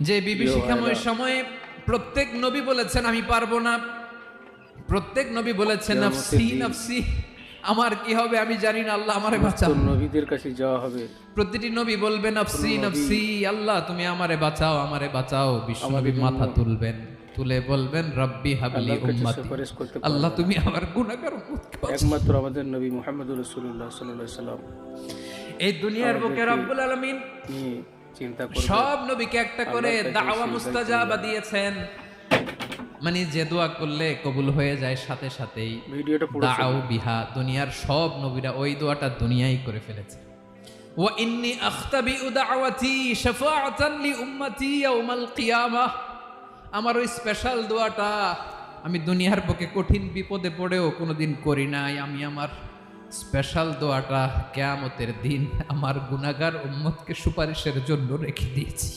যে বিভীষিকাময় সময়ে প্রত্যেক নবী বলেছেন আমি পারবো না, প্রত্যেক নবী বলেছেন নফসি নফসি, আমার কি হবে আমি জানি না, আল্লাহ আমারে বাঁচাও। নবীদের কাছে যাওয়া হবে, প্রতিটি নবী বলবেন নফসি নফসি, আল্লাহ তুমি আমারে বাঁচাও আমারে বাঁচাও। বিশ্বনবী মাথা তুলবেন, তুলে বলবেন রব্বি হাবলি উম্মতি, আল্লাহ তুমি আমার গুনাহগার উম্মতকে বাঁচাও। একমাত্র আমাদের নবী মুহাম্মদুর রাসূলুল্লাহ সাল্লাল্লাহু আলাইহি সাল্লাম এই দুনিয়ার বুকে রব্বুল আলামিন চিন্তা করবেন, সব নবীকে একটা করে দাওয়া মুস্তাজাবা দিয়েছেন, মানে যে দোয়া করলে কবুল হয়ে যায় সাথে সাথেই। ভিডিওটা পুরো দাও বিহা, দুনিয়ার সব নবীরা ওই দোয়াটা দুনিয়ায় করে ফেলেছে। ওয়া ইন্নী আখতাবিউ দাওয়াতি শাফাআতান লি উম্মতি ইয়াউমাল কিয়ামাহ, আমার ওই স্পেশাল দোয়াটা আমি দুনিয়ার বুকে কঠিন বিপদে পড়েও কোনোদিন করি নাই। আমি আমার স্পেশাল দোয়াটা কিয়ামতের দিন আমার গুনাহগার উম্মতকে সুপারিশের জন্য রেখে দিয়েছি।